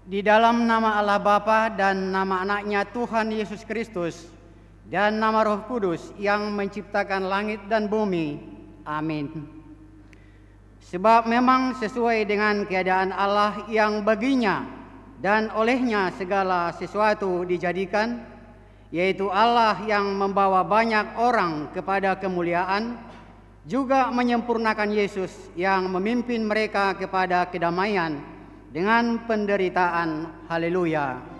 Di dalam nama Allah Bapa dan nama Anaknya Tuhan Yesus Kristus dan nama Roh Kudus yang menciptakan langit dan bumi. Amin. Sebab memang sesuai dengan keadaan Allah yang baginya dan olehnya segala sesuatu dijadikan, yaitu Allah yang membawa banyak orang kepada kemuliaan, juga menyempurnakan Yesus yang memimpin mereka kepada kedamaian dengan penderitaan. Haleluya.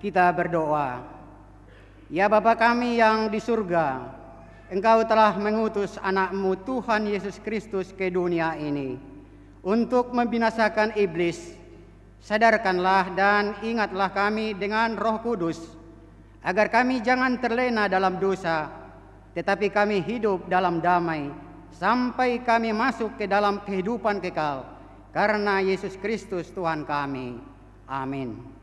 Kita berdoa. Ya Bapa kami yang di surga, Engkau telah mengutus anak-Mu Tuhan Yesus Kristus ke dunia ini untuk membinasakan iblis. Sadarkanlah dan ingatlah kami dengan Roh Kudus, agar kami jangan terlena dalam dosa, tetapi kami hidup dalam damai, sampai kami masuk ke dalam kehidupan kekal, karena Yesus Kristus Tuhan kami. Amin.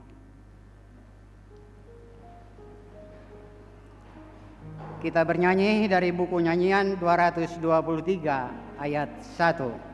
Kita bernyanyi dari buku nyanyian 223 ayat 1.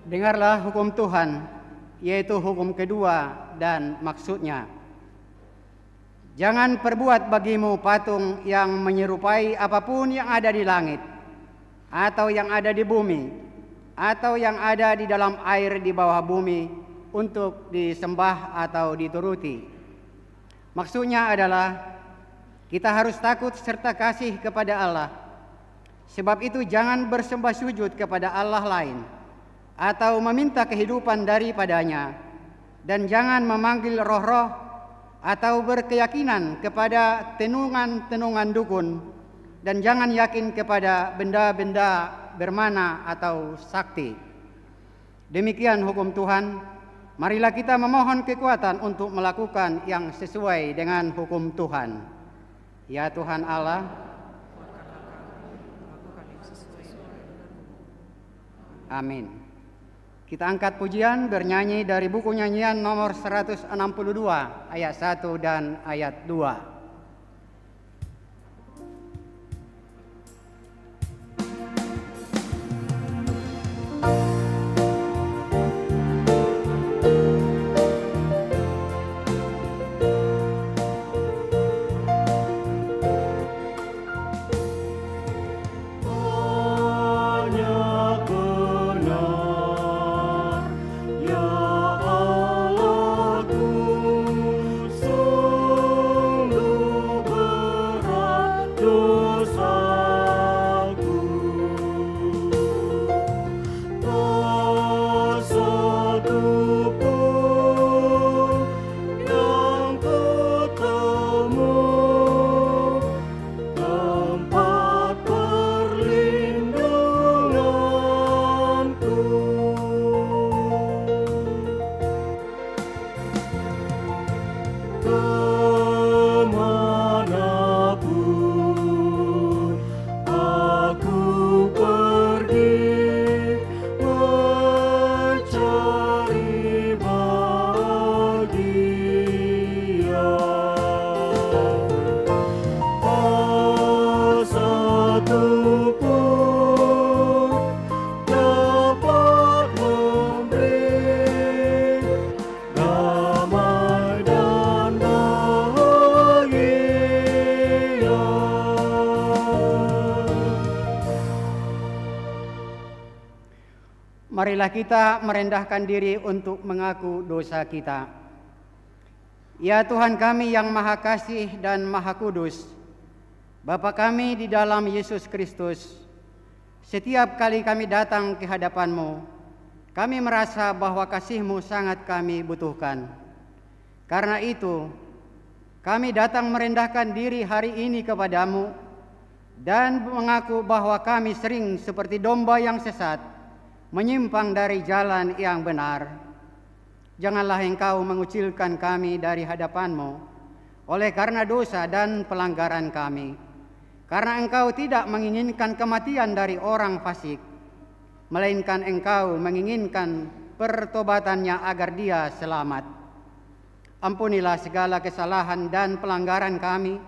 Dengarlah hukum Tuhan, yaitu hukum kedua dan maksudnya. Jangan perbuat bagimu patung yang menyerupai apapun yang ada di langit, atau yang ada di bumi, atau yang ada di dalam air di bawah bumi, untuk disembah atau dituruti. Maksudnya adalah kita harus takut serta kasih kepada Allah. Sebab itu jangan bersembah sujud kepada Allah lain, atau meminta kehidupan daripadanya, dan jangan memanggil roh-roh atau berkeyakinan kepada tenungan-tenungan dukun, dan jangan yakin kepada benda-benda bermana atau sakti. Demikian hukum Tuhan. Marilah kita memohon kekuatan untuk melakukan yang sesuai dengan hukum Tuhan. Ya Tuhan Allah, amin. Kita angkat pujian bernyanyi dari buku nyanyian nomor 162 ayat 1 dan ayat 2. Sungguh Marilah kita merendahkan diri untuk mengaku dosa kita. Ya Tuhan kami yang Maha Kasih dan Maha Kudus, Bapa kami di dalam Yesus Kristus, setiap kali kami datang ke hadapan-Mu, kami merasa bahwa kasih-Mu sangat kami butuhkan. Karena itu, kami datang merendahkan diri hari ini kepada-Mu dan mengaku bahwa kami sering seperti domba yang sesat, menyimpang dari jalan yang benar. Janganlah Engkau mengucilkan kami dari hadapan-Mu oleh karena dosa dan pelanggaran kami. Karena Engkau tidak menginginkan kematian dari orang fasik, melainkan Engkau menginginkan pertobatannya agar dia selamat. Ampunilah segala kesalahan dan pelanggaran kami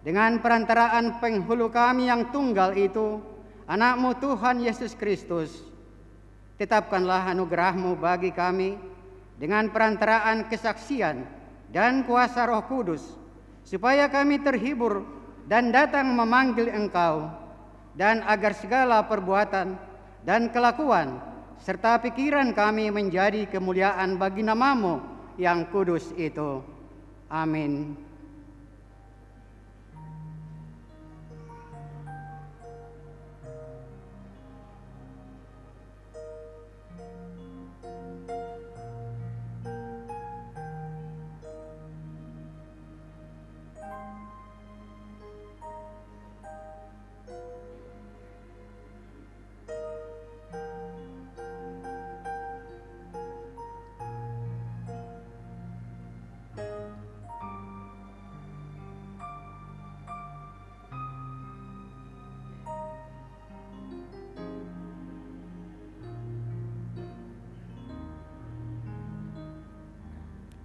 dengan perantaraan penghulu kami yang tunggal itu, Anak-Mu Tuhan Yesus Kristus. Tetapkanlah anugerah-Mu bagi kami dengan perantaraan kesaksian dan kuasa Roh Kudus, supaya kami terhibur dan datang memanggil Engkau, dan agar segala perbuatan dan kelakuan serta pikiran kami menjadi kemuliaan bagi nama-Mu yang kudus itu. Amin.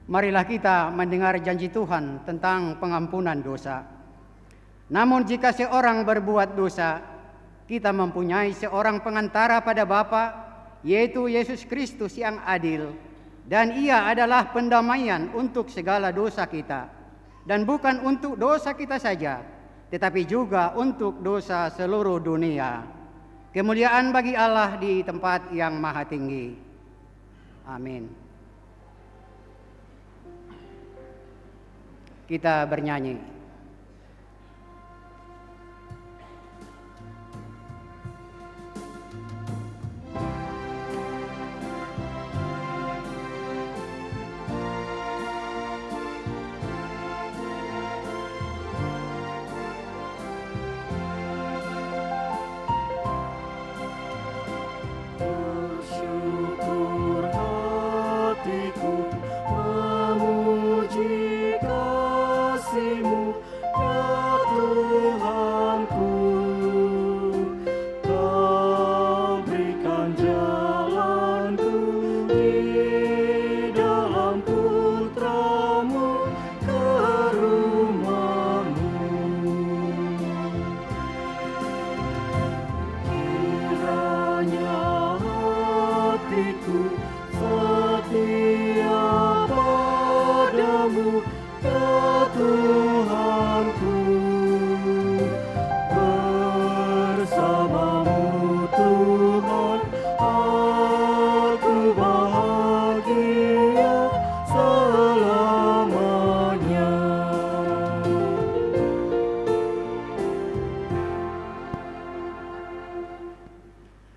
Marilah kita mendengar janji Tuhan tentang pengampunan dosa. Namun jika seorang berbuat dosa, kita mempunyai seorang pengantara pada Bapa, yaitu Yesus Kristus yang adil, dan Ia adalah pendamaian untuk segala dosa kita, dan bukan untuk dosa kita saja, tetapi juga untuk dosa seluruh dunia. Kemuliaan bagi Allah di tempat yang maha tinggi. Amin. Kita bernyanyi.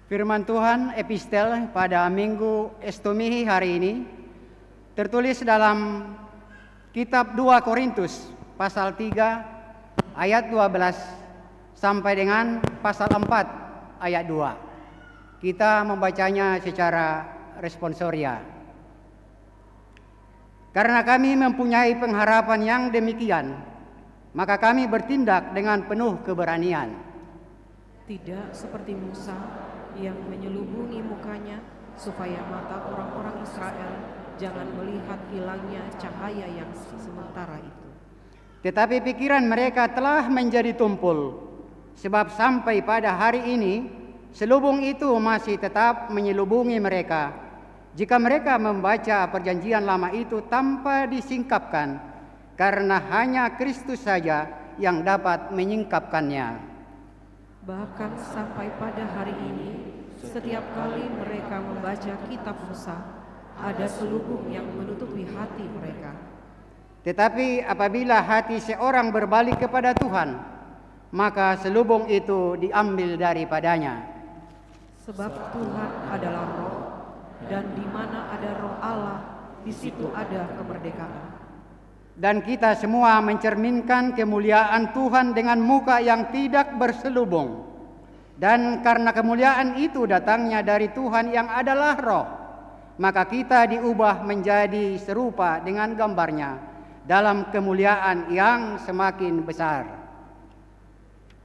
Firman Tuhan epistel pada Minggu Estomihi hari ini tertulis dalam kitab 2 Korintus pasal 3 ayat 12 sampai dengan pasal 4 ayat 2. Kita membacanya secara responsoria. Karena kami mempunyai pengharapan yang demikian, maka kami bertindak dengan penuh keberanian. Tidak seperti Musa yang menyelubungi mukanya supaya mata orang-orang Israel jangan melihat hilangnya cahaya yang sementara itu. Tetapi pikiran mereka telah menjadi tumpul, sebab sampai pada hari ini selubung itu masih tetap menyelubungi mereka, jika mereka membaca perjanjian lama itu tanpa disingkapkan, karena hanya Kristus saja yang dapat menyingkapkannya. Bahkan sampai pada hari ini, Setiap kali mereka membaca kitab Musa, ada selubung yang menutupi hati mereka. Tetapi apabila hati seorang berbalik kepada Tuhan, maka selubung itu diambil daripadanya. Sebab Tuhan adalah roh, dan di mana ada roh Allah, di situ ada kemerdekaan. Dan kita semua mencerminkan kemuliaan Tuhan dengan muka yang tidak berselubung. Dan karena kemuliaan itu datangnya dari Tuhan yang adalah roh, maka kita diubah menjadi serupa dengan gambarnya dalam kemuliaan yang semakin besar.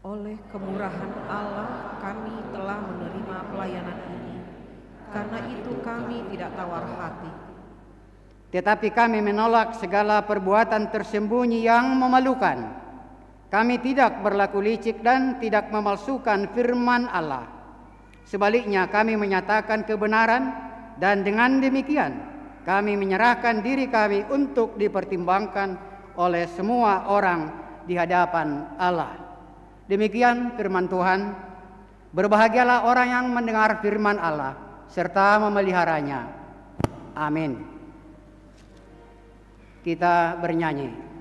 Oleh kemurahan Allah kami telah menerima pelayanan ini. Karena itu kami tidak tawar hati. Tetapi kami menolak segala perbuatan tersembunyi yang memalukan. Kami tidak berlaku licik dan tidak memalsukan firman Allah. Sebaliknya kami menyatakan kebenaran, dan dengan demikian kami menyerahkan diri kami untuk dipertimbangkan oleh semua orang di hadapan Allah. Demikian firman Tuhan. Berbahagialah orang yang mendengar firman Allah serta memeliharanya. Amin. Kita bernyanyi.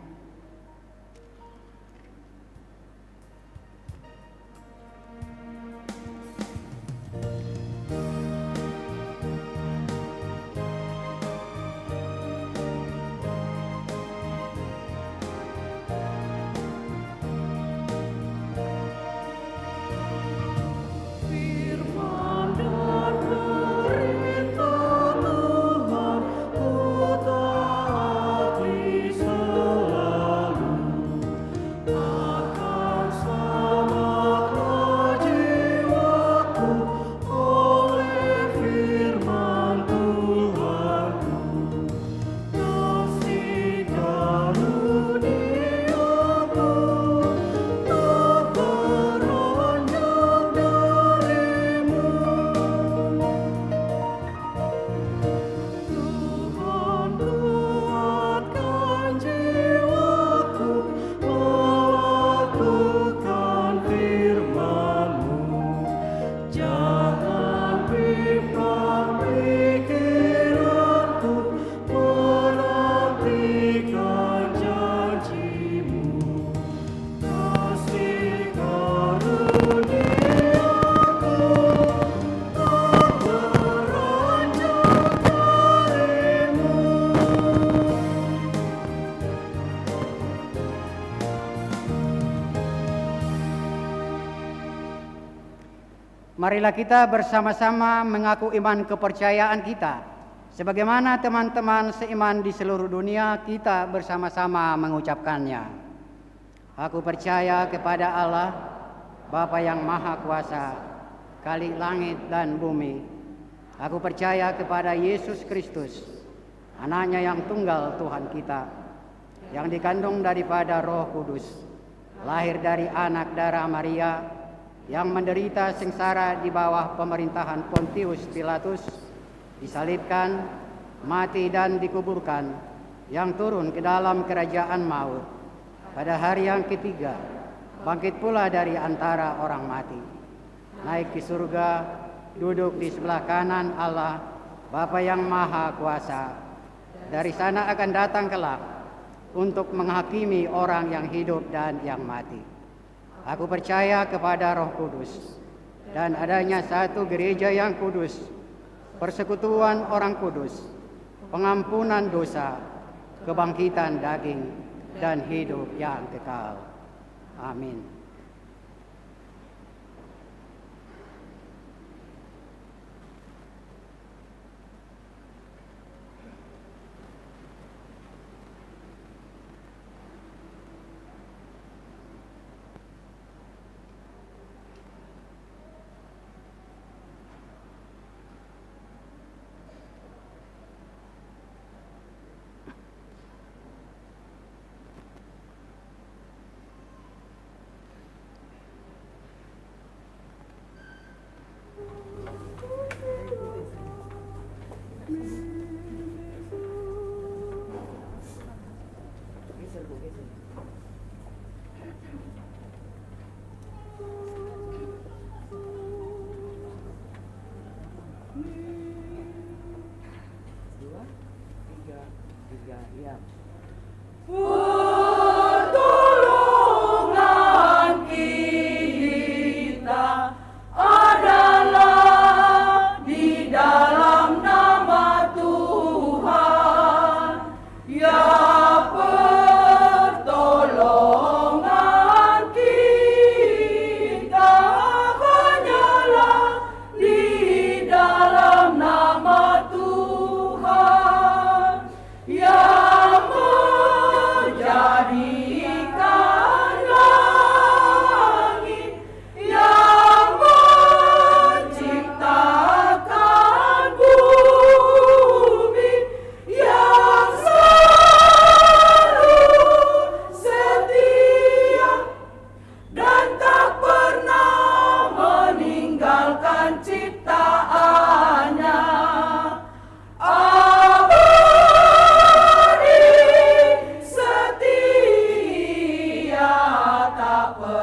Marilah kita bersama-sama mengaku iman kepercayaan kita. Sebagaimana teman-teman seiman di seluruh dunia, kita bersama-sama mengucapkannya. Aku percaya kepada Allah, Bapa yang Maha Kuasa, Khalik langit dan bumi. Aku percaya kepada Yesus Kristus, anaknya yang tunggal Tuhan kita, yang dikandung daripada Roh Kudus, lahir dari anak darah Maria, yang menderita sengsara di bawah pemerintahan Pontius Pilatus, disalibkan, mati dan dikuburkan, yang turun ke dalam kerajaan maut. Pada hari yang ketiga, bangkit pula dari antara orang mati, naik ke surga, duduk di sebelah kanan Allah, Bapa yang Maha Kuasa. Dari sana akan datang kelak untuk menghakimi orang yang hidup dan yang mati. Aku percaya kepada Roh Kudus dan adanya satu gereja yang kudus, persekutuan orang kudus, pengampunan dosa, kebangkitan daging, dan hidup yang kekal. Amin.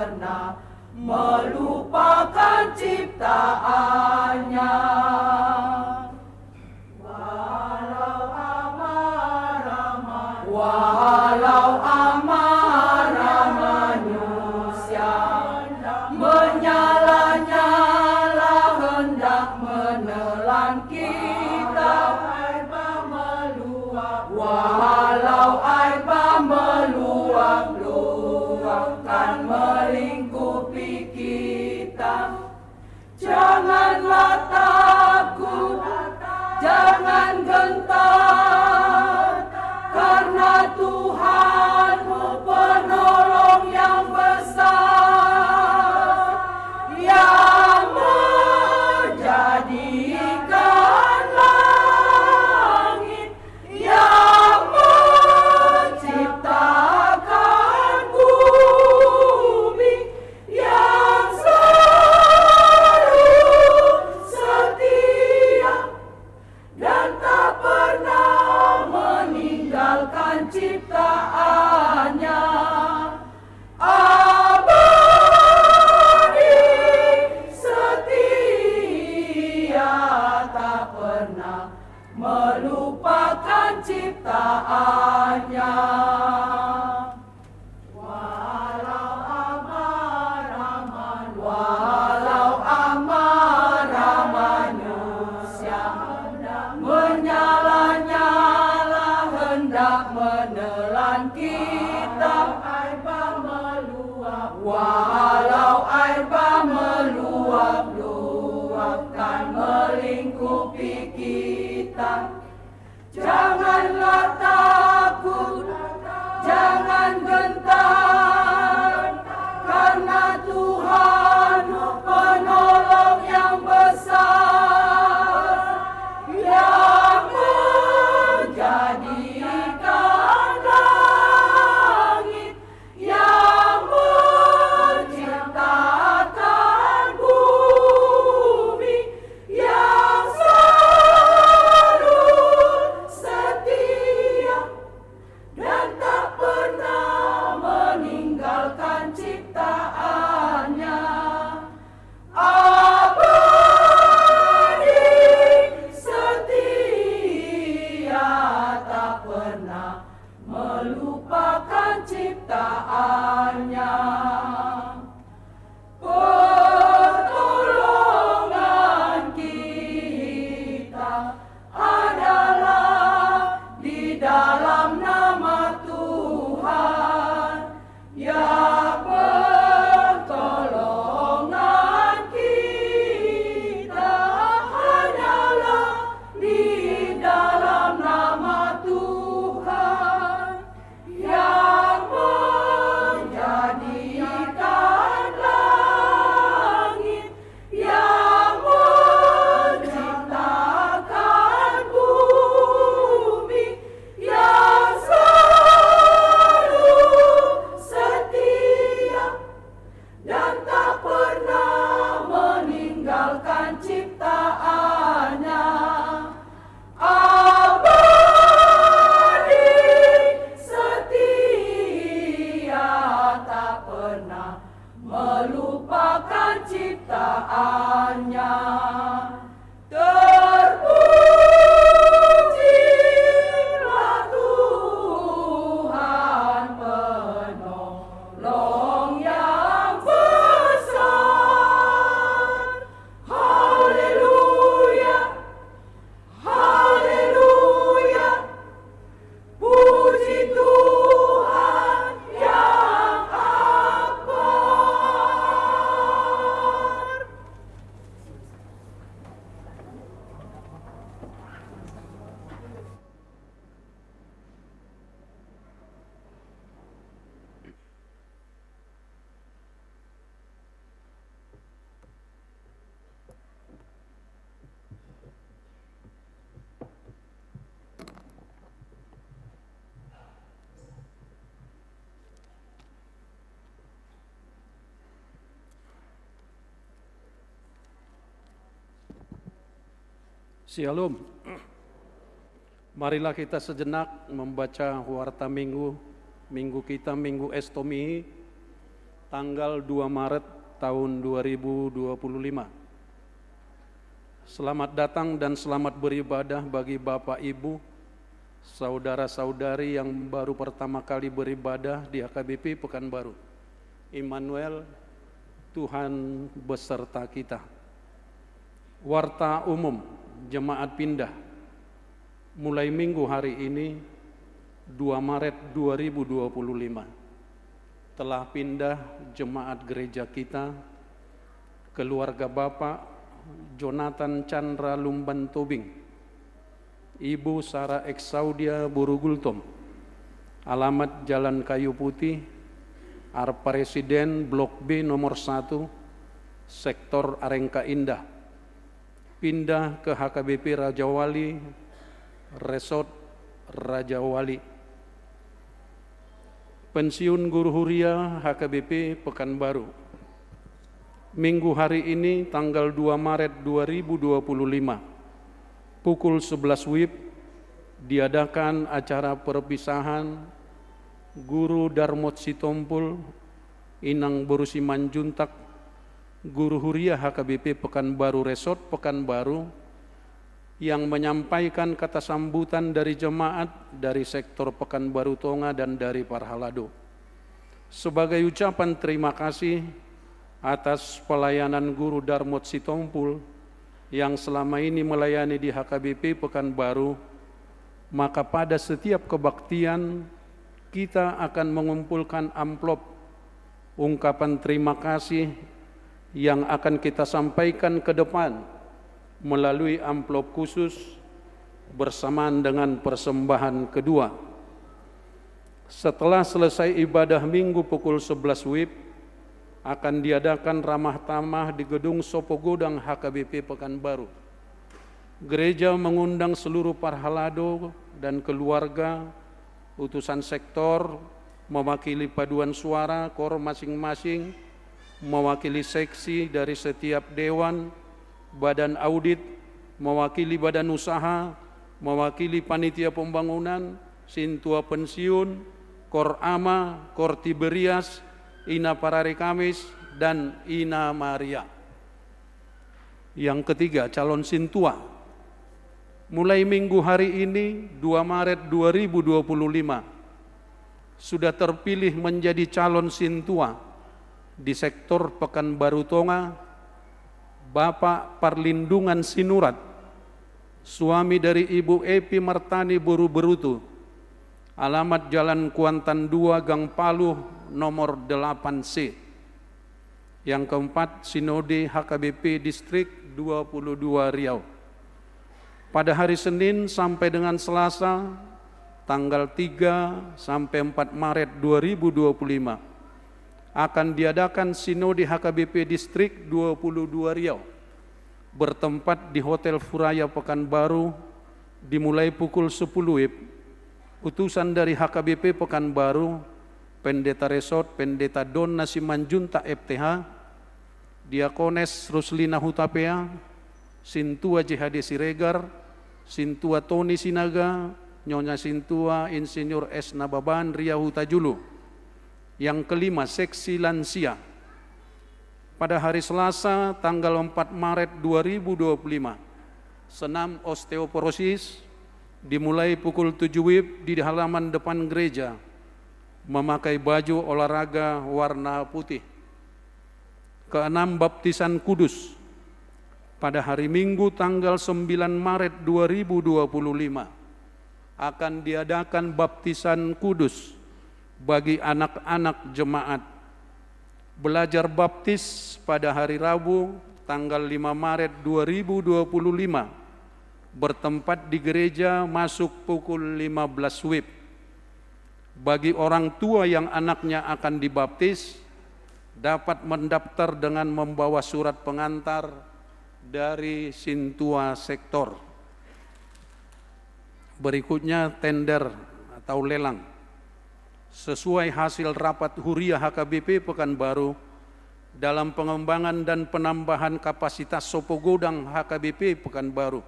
pernah melupakan ciptaannya. Walau amarah manusia menyala-nyala hendak menelan kita, walau air bah meluap-luap kan melingkupi kita. Janganlah takut, jangan gentar, karena Tuhanmu penolong yang besar, yang menjadikan langit, yang menciptakan bumi, yang selalu setia dan tak pernah meninggalkan ciptaannya. Abadi setia, tak pernah melupakan ciptaannya. Walau amarah manusia menyala-nyala hendak menelan kita, walau air bah meluap-luap kan melingkupi kita. Janganlah takut, jangan gentar, karena Tuhanmu penolong yang besar, yang menjadikan langit, yang menciptakan bumi, yang selalu setia dan tak pernah meninggalkan ciptaannya. Abadi setia, tak pernah melupakan ciptaannya. Pertolongan kita adalah di dalam nama Tuhan, ya pertolongan kita hanyalah di dalam nama Tuhan, yang menjadikan langit, yang menciptakan bumi, yang selalu setia dan tak pernah meninggalkan ciptaannya. Abadi setia, tak pernah melupakan ciptaannya. Terpujilah Tuhan penolong yang besar. Haleluya, haleluya, puji Tuhan yang akbar. Shalom. Marilah kita sejenak membaca warta minggu kita Minggu Estomi tanggal 2 Maret tahun 2025. Selamat datang dan selamat beribadah bagi Bapak Ibu, saudara-saudari yang baru pertama kali beribadah di HKBP Pekanbaru. Immanuel, Tuhan beserta kita. Warta umum Jemaat Pindah mulai minggu hari ini 2 Maret 2025 telah pindah jemaat gereja kita, keluarga Bapak Jonathan Chandra Lumban Tobing, Ibu Sarah Exaudia Burugultom, alamat Jalan Kayu Putih, Presiden Blok B nomor 1, Sektor Arengka Indah, pindah ke HKBP Raja Wali, Resort Raja Wali. Pensiun Guru Huria HKBP Pekanbaru. Minggu hari ini tanggal 2 Maret 2025, pukul 11 WIB, diadakan acara perpisahan Guru Darmot Sitompul, Inang Borusi Manjuntak, Guru Huria HKBP Pekanbaru Resort Pekanbaru, yang menyampaikan kata sambutan dari jemaat dari sektor Pekanbaru Tonga dan dari Parhalado. Sebagai ucapan terima kasih atas pelayanan Guru Darmot Sitompul yang selama ini melayani di HKBP Pekanbaru, maka pada setiap kebaktian kita akan mengumpulkan amplop ungkapan terima kasih yang akan kita sampaikan ke depan melalui amplop khusus bersamaan dengan persembahan kedua. Setelah selesai ibadah minggu pukul 11 WIB, akan diadakan ramah tamah di gedung Sopogodang HKBP Pekanbaru. Gereja mengundang seluruh Parhalado dan keluarga, utusan sektor, mewakili paduan suara, kor masing-masing, mewakili seksi dari setiap dewan, badan audit, mewakili badan usaha, mewakili panitia pembangunan, Sintua pensiun, Kor Ama, Kor Tiberias, Ina Parari Kamis, dan Ina Maria. Yang ketiga, calon Sintua. Mulai minggu hari ini, 2 Maret 2025, sudah terpilih menjadi calon Sintua di sektor Pekanbaru Tonga, Bapak Parlindungan Sinurat, suami dari Ibu Epi Martani Buru Berutu, alamat Jalan Kuantan 2 Gang Paluh nomor 8C. Yang keempat, Sinode HKBP Distrik 22 Riau. Pada hari Senin sampai dengan Selasa, tanggal 3 sampai 4 Maret 2025, akan diadakan Sinode HKBP Distrik 22 Riau, bertempat di Hotel Furaya Pekanbaru, dimulai pukul 10 WIB. Utusan dari HKBP Pekanbaru, Pendeta Resort, Pendeta Don Nasimanjunta FTH, Diakones Ruslina Hutapea, Sintua JHD Siregar, Sintua Tony Sinaga, Nyonya Sintua Insinyur S. Nababan Ria Hutajulu. Yang kelima, seksi lansia. Pada hari Selasa tanggal 4 Maret 2025, senam osteoporosis dimulai pukul 7 WIB di halaman depan gereja, memakai baju olahraga warna putih. Keenam, baptisan kudus. Pada hari Minggu tanggal 9 Maret 2025 akan diadakan baptisan kudus bagi anak-anak jemaat. Belajar baptis pada hari Rabu tanggal 5 Maret 2025 bertempat di gereja masuk pukul 15 WIB. Bagi orang tua yang anaknya akan dibaptis, dapat mendaftar dengan membawa surat pengantar dari Sintua sektor. Berikutnya, tender atau lelang. Sesuai hasil rapat Huria HKBP Pekanbaru dalam pengembangan dan penambahan kapasitas Sopogodang HKBP Pekanbaru,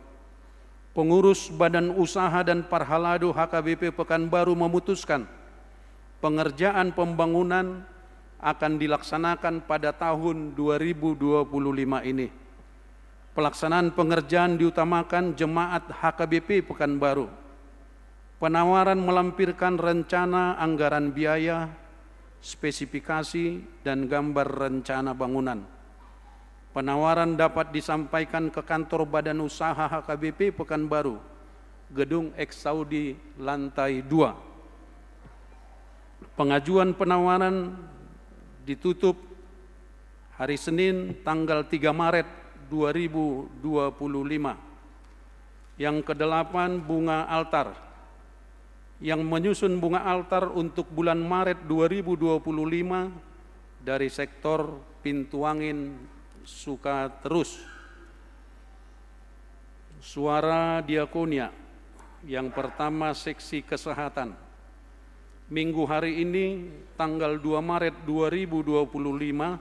pengurus Badan Usaha dan Parhalado HKBP Pekanbaru memutuskan pengerjaan pembangunan akan dilaksanakan pada tahun 2025 ini. Pelaksanaan pengerjaan diutamakan Jemaat HKBP Pekanbaru. Penawaran melampirkan rencana anggaran biaya, spesifikasi, dan gambar rencana bangunan. Penawaran dapat disampaikan ke kantor Badan Usaha HKBP Pekanbaru, Gedung X Saudi, lantai 2. Pengajuan penawaran ditutup hari Senin tanggal 3 Maret 2025. Yang ke-8, bunga altar. Yang menyusun bunga altar untuk bulan Maret 2025 dari sektor Pintu Angin Sukaterus. Suara Diakonia. Yang pertama, seksi kesehatan. Minggu hari ini tanggal 2 Maret 2025,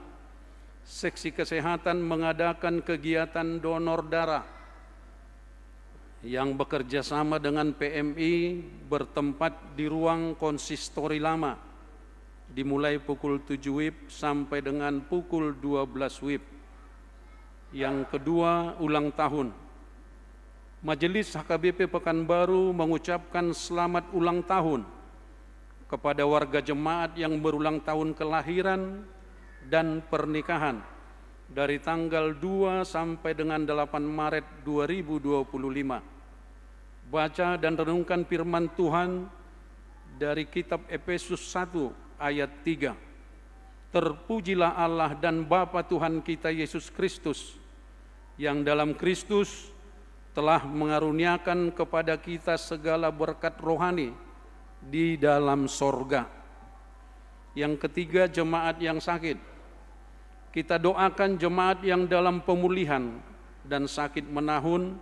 seksi kesehatan mengadakan kegiatan donor darah yang bekerja sama dengan PMI bertempat di ruang konsistori lama, dimulai pukul 7 WIB sampai dengan pukul 12 WIB. Yang kedua, ulang tahun. Majelis HKBP Pekanbaru mengucapkan selamat ulang tahun kepada warga jemaat yang berulang tahun kelahiran dan pernikahan dari tanggal 2 sampai dengan 8 Maret 2025. Baca dan renungkan firman Tuhan dari kitab Efesus 1 ayat 3. Terpujilah Allah dan Bapa Tuhan kita Yesus Kristus, yang dalam Kristus telah mengaruniakan kepada kita segala berkat rohani di dalam sorga. Yang ketiga, jemaat yang sakit. Kita doakan jemaat yang dalam pemulihan dan sakit menahun,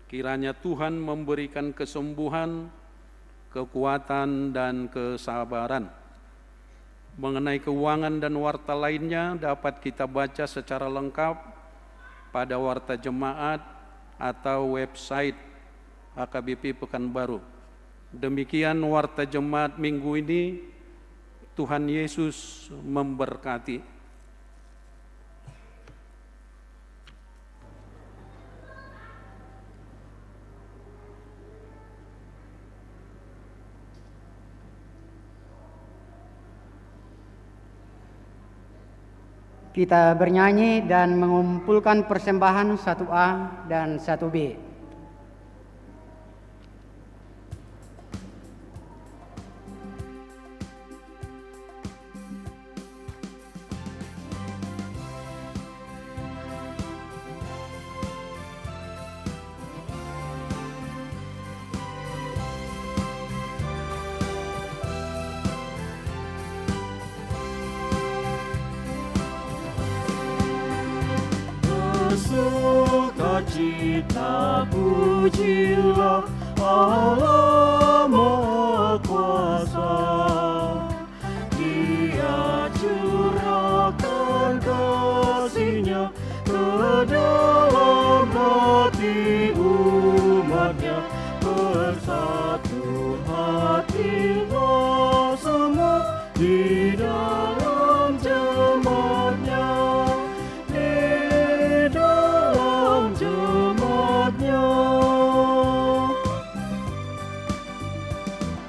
kiranya Tuhan memberikan kesembuhan, kekuatan, dan kesabaran. Mengenai keuangan dan warta lainnya dapat kita baca secara lengkap pada warta jemaat atau website HKBP Pekanbaru. Demikian warta jemaat minggu ini. Tuhan Yesus memberkati. Kita bernyanyi dan mengumpulkan persembahan 1A dan 1B. Sukacita pujilah Allah Maha Kuasa, Dia curahkan kasih-Nya ke dalam hati umat-Nya, bersatu hatilah semua di dalam jemaat-Nya.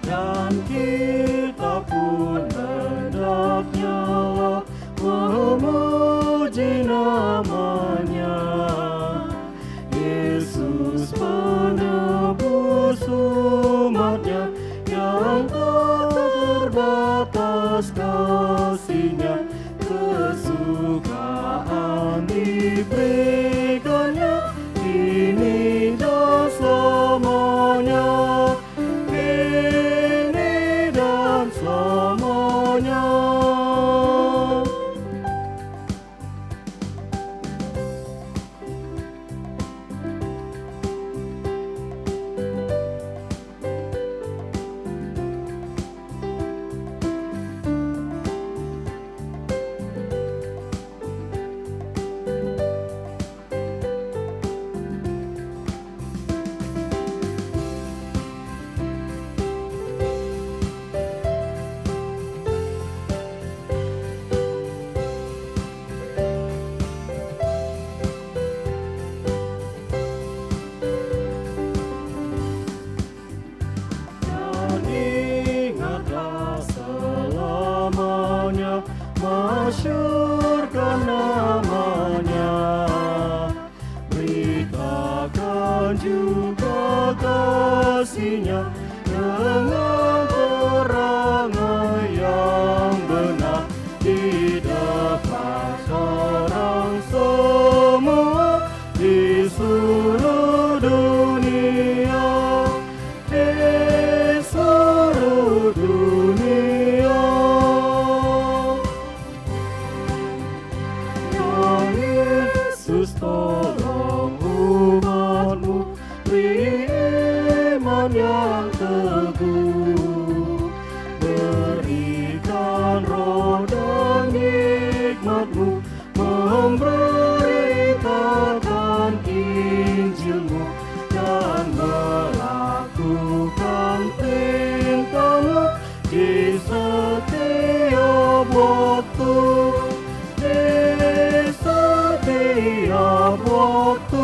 Dan kita pun hendaknya memuji nama-Nya, Yesus penebus umat-Nya yang tak terbatas kasih-Nya, kesukaan diberikannya kini dan selamanya. tolong umat-Mu, beri iman yang teguh, berikan roh dan hikmat-Mu, memberitakan Injil-Mu dan melakukan perintah-Mu di setiap waktu, di setiap waktu.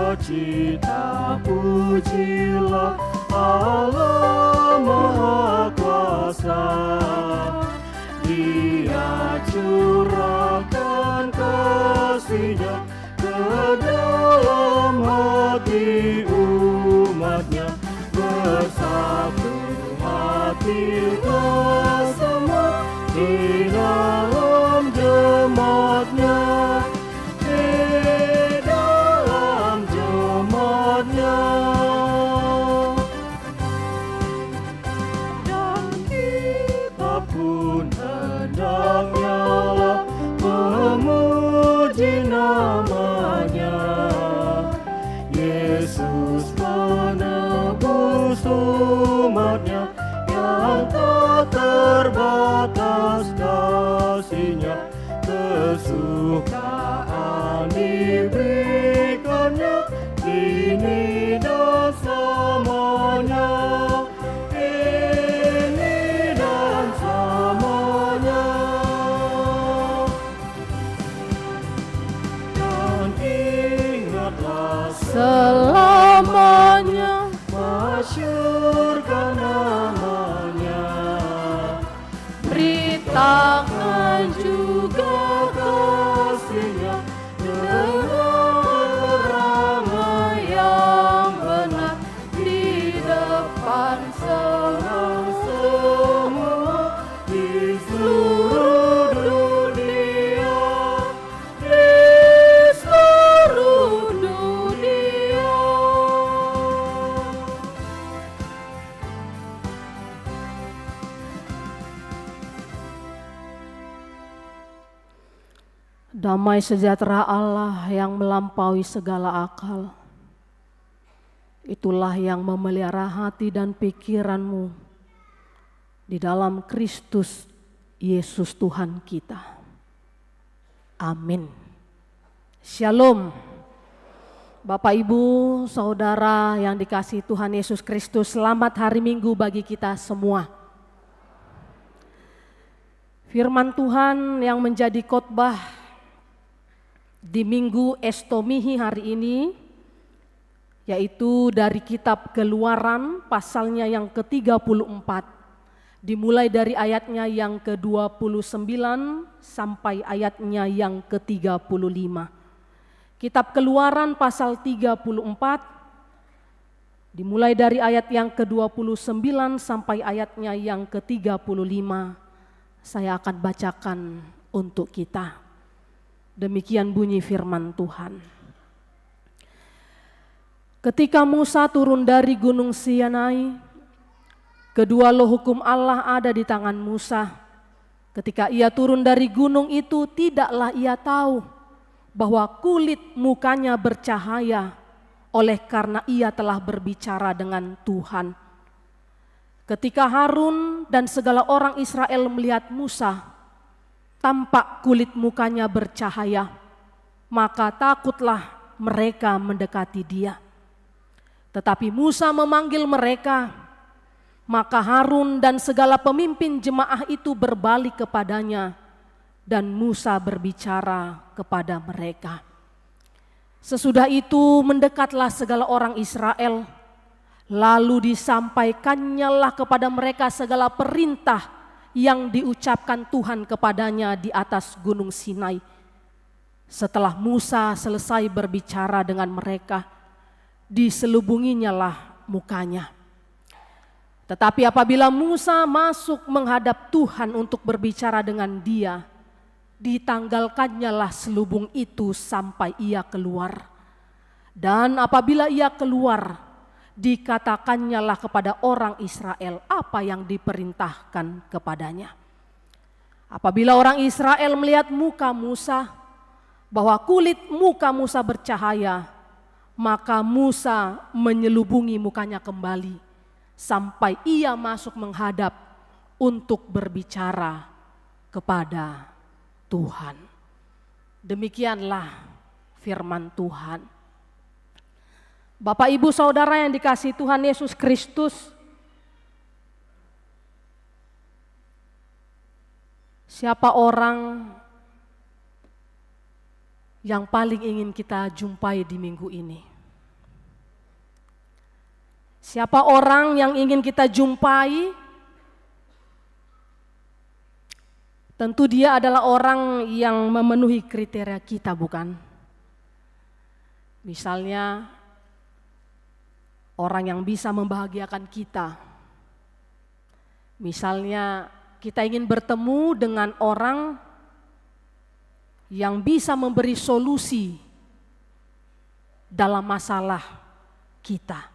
Bersukacita, pujilah Allah Maha Kuasa. Dia curahkan kasih-Nya ke dalam hati umat-Nya, bersatu hati bersama di dalam jemaat-Nya. Dan kita pun hendak nyala memuji nama-Nya, Yesus penebus umat-Nya, yang tak terbatas kasih-Nya, kesukaan diberikan-Nya kini dan selamanya, kini dan selamanya. Dan ingatlah selamanya, masyhurkan nama-Nya, beritakan juga kasih-Nya dengan ramai yang benar di depan semua di seluruh dunia, di seluruh dunia. Damai sejahtera Allah yang melampaui segala akal, itulah yang memelihara hati dan pikiranmu di dalam Kristus Yesus Tuhan kita. Amin. Shalom. Bapak, Ibu, Saudara yang dikasihi Tuhan Yesus Kristus, selamat hari Minggu bagi kita semua. Firman Tuhan yang menjadi khotbah di Minggu Estomihi hari ini, yaitu dari kitab Keluaran pasalnya yang ke-34, dimulai dari ayatnya yang ke-29 sampai ayatnya yang ke-35. Kitab Keluaran pasal 34, dimulai dari ayat yang ke-29 sampai ayatnya yang ke-35, saya akan bacakan untuk kita. Demikian bunyi firman Tuhan. Ketika Musa turun dari gunung Sinai, kedua loh hukum Allah ada di tangan Musa. Ketika ia turun dari gunung itu, tidaklah ia tahu bahwa kulit mukanya bercahaya oleh karena ia telah berbicara dengan Tuhan. Ketika Harun dan segala orang Israel melihat Musa, tampak kulit mukanya bercahaya, maka takutlah mereka mendekati dia. Tetapi Musa memanggil mereka, maka Harun dan segala pemimpin jemaah itu berbalik kepadanya, dan Musa berbicara kepada mereka. Sesudah itu mendekatlah segala orang Israel, lalu disampaikannya lah kepada mereka segala perintah yang diucapkan Tuhan kepadanya di atas gunung Sinai. Setelah Musa selesai berbicara dengan mereka, diselubunginya lah mukanya. Tetapi apabila Musa masuk menghadap Tuhan untuk berbicara dengan dia, ditanggalkannya lah selubung itu sampai ia keluar. Dan apabila ia keluar, dikatakannya lah kepada orang Israel apa yang diperintahkan kepadanya. Apabila orang Israel melihat muka Musa, bahwa kulit muka Musa bercahaya, maka Musa menyelubungi mukanya kembali sampai ia masuk menghadap untuk berbicara kepada Tuhan. Demikianlah firman Tuhan. Bapak, Ibu, Saudara yang dikasihi Tuhan Yesus Kristus, siapa orang yang paling ingin kita jumpai di minggu ini? Siapa orang yang ingin kita jumpai? Tentu dia adalah orang yang memenuhi kriteria kita, bukan? Misalnya orang yang bisa membahagiakan kita. Misalnya kita ingin bertemu dengan orang yang bisa memberi solusi dalam masalah kita.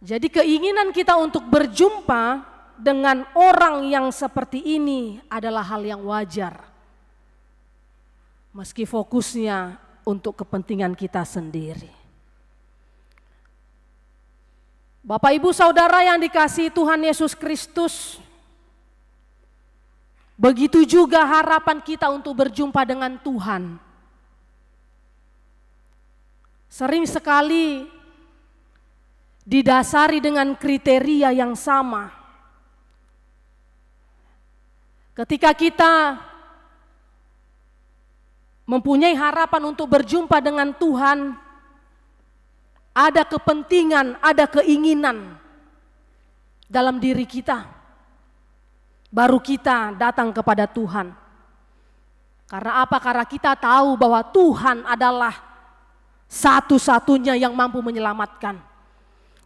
Jadi keinginan kita untuk berjumpa dengan orang yang seperti ini adalah hal yang wajar. Meski fokusnya untuk kepentingan kita sendiri. Bapak, Ibu, Saudara yang dikasihi Tuhan Yesus Kristus, begitu juga harapan kita untuk berjumpa dengan Tuhan. Sering sekali didasari dengan kriteria yang sama. Ketika kita mempunyai harapan untuk berjumpa dengan Tuhan, ada kepentingan, ada keinginan dalam diri kita. Baru kita datang kepada Tuhan. Karena apa? Karena kita tahu bahwa Tuhan adalah satu-satunya yang mampu menyelamatkan.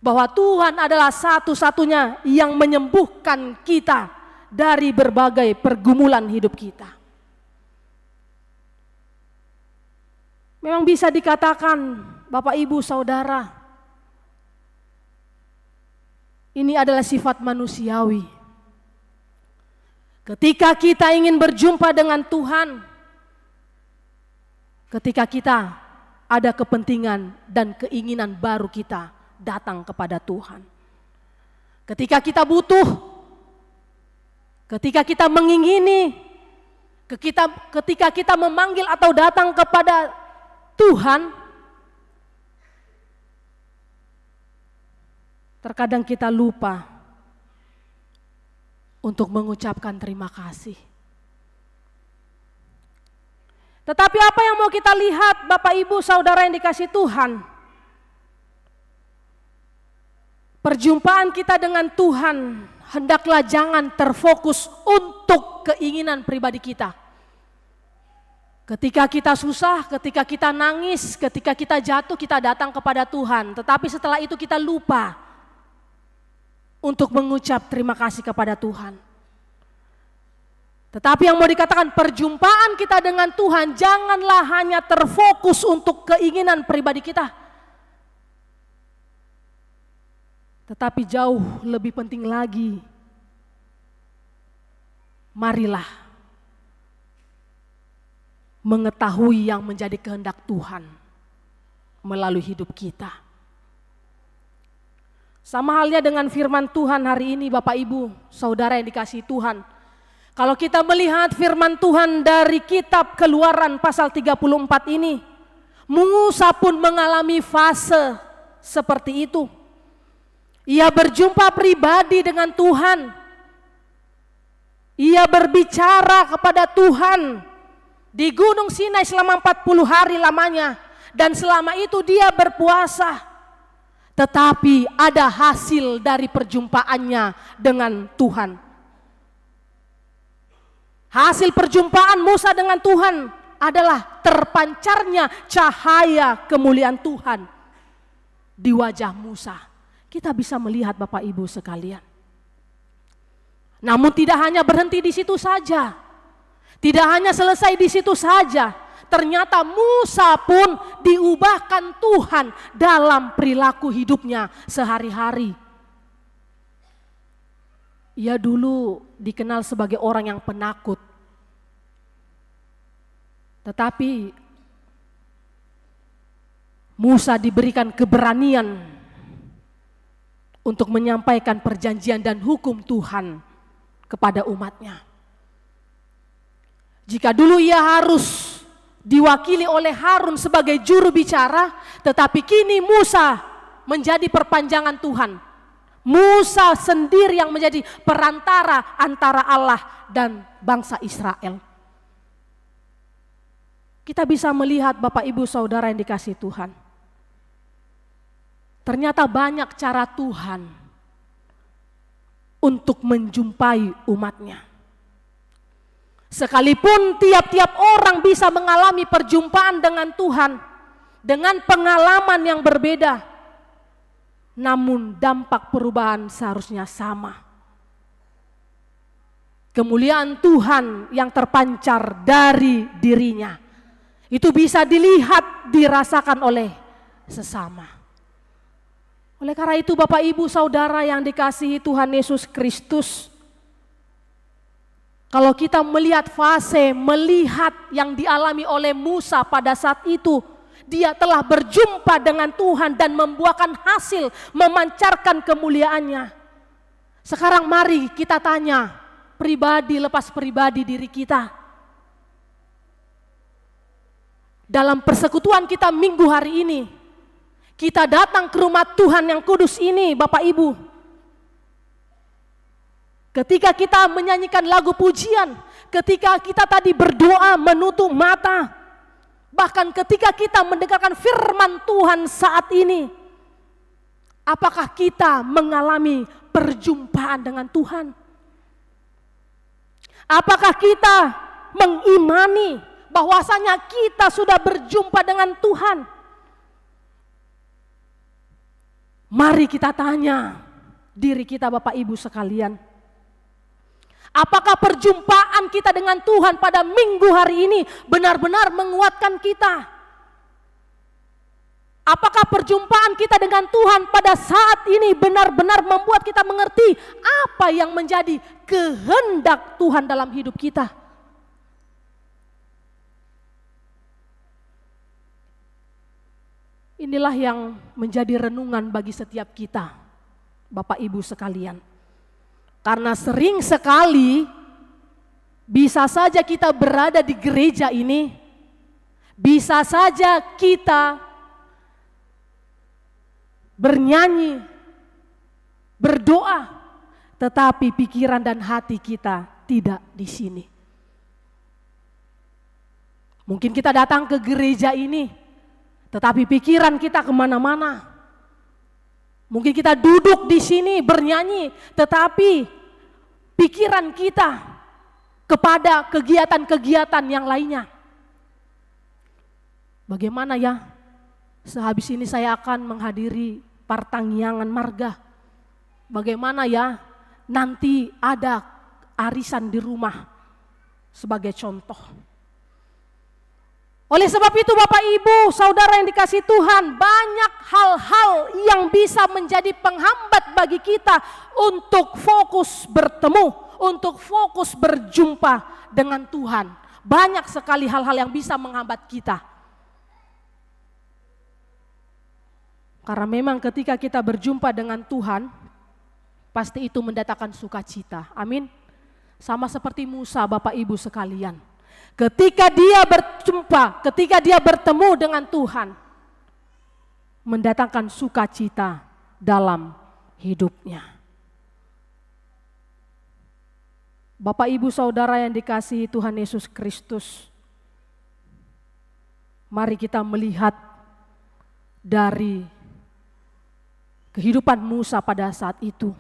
Bahwa Tuhan adalah satu-satunya yang menyembuhkan kita dari berbagai pergumulan hidup kita. Memang bisa dikatakan, Bapak, Ibu, Saudara, ini adalah sifat manusiawi. Ketika kita ingin berjumpa dengan Tuhan, ketika kita ada kepentingan dan keinginan, baru kita datang kepada Tuhan. Ketika kita butuh, ketika kita mengingini, ketika kita memanggil atau datang kepada Tuhan, terkadang kita lupa untuk mengucapkan terima kasih. Tetapi apa yang mau kita lihat, Bapak, Ibu, Saudara yang dikasihi Tuhan? Perjumpaan kita dengan Tuhan hendaklah jangan terfokus untuk keinginan pribadi kita. Ketika kita susah, ketika kita nangis, ketika kita jatuh, kita datang kepada Tuhan. Tetapi setelah itu kita lupa untuk mengucap terima kasih kepada Tuhan. Tetapi yang mau dikatakan, perjumpaan kita dengan Tuhan janganlah hanya terfokus untuk keinginan pribadi kita. Tetapi jauh lebih penting lagi, marilah mengetahui yang menjadi kehendak Tuhan melalui hidup kita. Sama halnya dengan firman Tuhan hari ini, Bapak, Ibu, Saudara yang dikasihi Tuhan. Kalau kita melihat firman Tuhan dari kitab Keluaran pasal 34 ini, Musa pun mengalami fase seperti itu. Ia berjumpa pribadi dengan Tuhan. Ia berbicara kepada Tuhan di Gunung Sinai selama 40 hari lamanya, dan selama itu dia berpuasa. Tetapi ada hasil dari perjumpaannya dengan Tuhan. Hasil perjumpaan Musa dengan Tuhan adalah terpancarnya cahaya kemuliaan Tuhan di wajah Musa. Kita bisa melihat Bapak Ibu sekalian. Namun tidak hanya berhenti di situ saja. Tidak hanya selesai di situ saja. Ternyata Musa pun diubahkan Tuhan dalam perilaku hidupnya sehari-hari. Ia dulu dikenal sebagai orang yang penakut. Tetapi Musa diberikan keberanian untuk menyampaikan perjanjian dan hukum Tuhan kepada umatnya. Jika dulu ia harus diwakili oleh Harun sebagai juru bicara, tetapi kini Musa menjadi perpanjangan Tuhan. Musa sendiri yang menjadi perantara antara Allah dan bangsa Israel. Kita bisa melihat Bapak Ibu Saudara yang dikasihi Tuhan. Ternyata banyak cara Tuhan untuk menjumpai umatnya. Sekalipun tiap-tiap orang bisa mengalami perjumpaan dengan Tuhan dengan pengalaman yang berbeda, namun dampak perubahan seharusnya sama. Kemuliaan Tuhan yang terpancar dari dirinya itu bisa dilihat, dirasakan oleh sesama. Oleh karena itu Bapak Ibu Saudara yang dikasihi Tuhan Yesus Kristus, kalau kita melihat melihat yang dialami oleh Musa pada saat itu, dia telah berjumpa dengan Tuhan dan membuahkan hasil, memancarkan kemuliaannya. Sekarang mari kita tanya, pribadi lepas pribadi diri kita. Dalam persekutuan kita minggu hari ini, kita datang ke rumah Tuhan yang kudus ini, Bapak Ibu. Ketika kita menyanyikan lagu pujian, ketika kita tadi berdoa menutup mata, bahkan ketika kita mendengarkan firman Tuhan saat ini, apakah kita mengalami perjumpaan dengan Tuhan? Apakah kita mengimani bahwasanya kita sudah berjumpa dengan Tuhan? Mari kita tanya diri kita Bapak Ibu sekalian. Apakah perjumpaan kita dengan Tuhan pada minggu hari ini benar-benar menguatkan kita? Apakah perjumpaan kita dengan Tuhan pada saat ini benar-benar membuat kita mengerti apa yang menjadi kehendak Tuhan dalam hidup kita? Inilah yang menjadi renungan bagi setiap kita, Bapak Ibu sekalian. Karena sering sekali bisa saja kita berada di gereja ini, bisa saja kita bernyanyi, berdoa, tetapi pikiran dan hati kita tidak di sini. Mungkin kita datang ke gereja ini, tetapi pikiran kita kemana-mana. Mungkin kita duduk di sini bernyanyi, tetapi pikiran kita kepada kegiatan-kegiatan yang lainnya. Bagaimana ya? Sehabis ini saya akan menghadiri Partangyangan Marga. Bagaimana ya? Nanti ada arisan di rumah sebagai contoh. Oleh sebab itu Bapak Ibu, Saudara yang dikasihi Tuhan, banyak hal-hal yang bisa menjadi penghambat bagi kita untuk fokus bertemu, untuk fokus berjumpa dengan Tuhan. Banyak sekali hal-hal yang bisa menghambat kita. Karena memang ketika kita berjumpa dengan Tuhan, pasti itu mendatangkan sukacita. Amin. Sama seperti Musa Bapak Ibu sekalian. Ketika dia berjumpa, ketika dia bertemu dengan Tuhan, mendatangkan sukacita dalam hidupnya. Bapak Ibu Saudara yang dikasihi Tuhan Yesus Kristus, Mari kita melihat dari kehidupan Musa pada saat itu.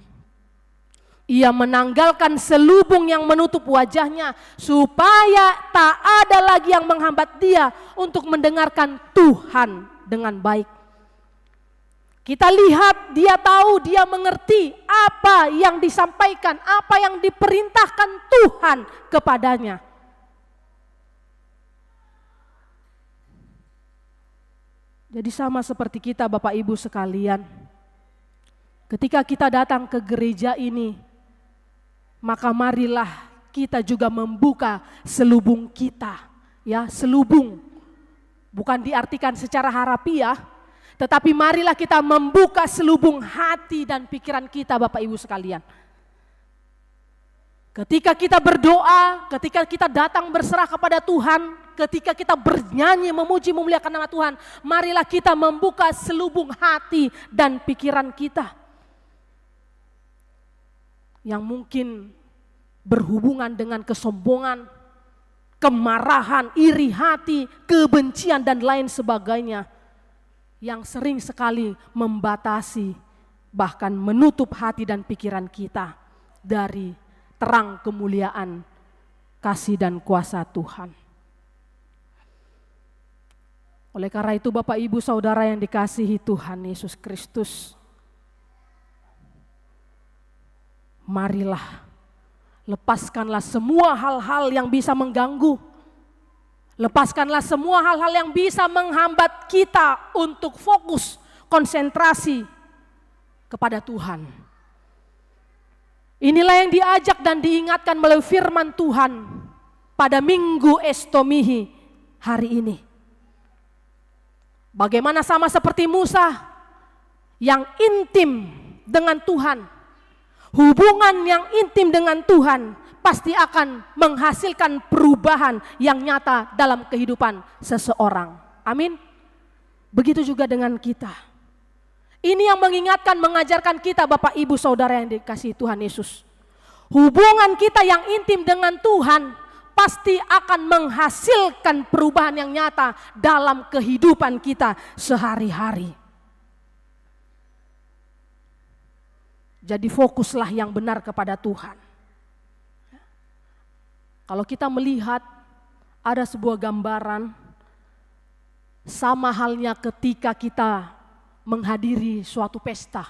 Ia menanggalkan selubung yang menutup wajahnya supaya tak ada lagi yang menghambat dia untuk mendengarkan Tuhan dengan baik. Kita lihat dia tahu, dia mengerti apa yang disampaikan, apa yang diperintahkan Tuhan kepadanya. Jadi sama seperti kita Bapak Ibu sekalian, ketika kita datang ke gereja ini, maka marilah kita juga membuka selubung kita, ya, selubung. Bukan diartikan secara harafiah, tetapi marilah kita membuka selubung hati dan pikiran kita Bapak Ibu sekalian. Ketika kita berdoa, ketika kita datang berserah kepada Tuhan, ketika kita bernyanyi memuji memuliakan nama Tuhan, marilah kita membuka selubung hati dan pikiran kita yang mungkin berhubungan dengan kesombongan, kemarahan, iri hati, kebencian dan lain sebagainya yang sering sekali membatasi bahkan menutup hati dan pikiran kita dari terang kemuliaan kasih dan kuasa Tuhan. Oleh karena itu Bapak Ibu Saudara yang dikasihi Tuhan Yesus Kristus, marilah lepaskanlah semua hal-hal yang bisa mengganggu. Lepaskanlah semua hal-hal yang bisa menghambat kita untuk fokus, konsentrasi kepada Tuhan. Inilah yang diajak dan diingatkan melalui firman Tuhan pada Minggu Estomihi hari ini. Bagaimana sama seperti Musa yang intim dengan Tuhan. Hubungan yang intim dengan Tuhan pasti akan menghasilkan perubahan yang nyata dalam kehidupan seseorang. Amin. Begitu juga dengan kita. Ini yang mengingatkan, mengajarkan kita Bapak Ibu Saudara yang dikasihi Tuhan Yesus. Hubungan kita yang intim dengan Tuhan pasti akan menghasilkan perubahan yang nyata dalam kehidupan kita sehari-hari. Jadi fokuslah yang benar kepada Tuhan. Kalau kita melihat ada sebuah gambaran sama halnya ketika kita menghadiri suatu pesta.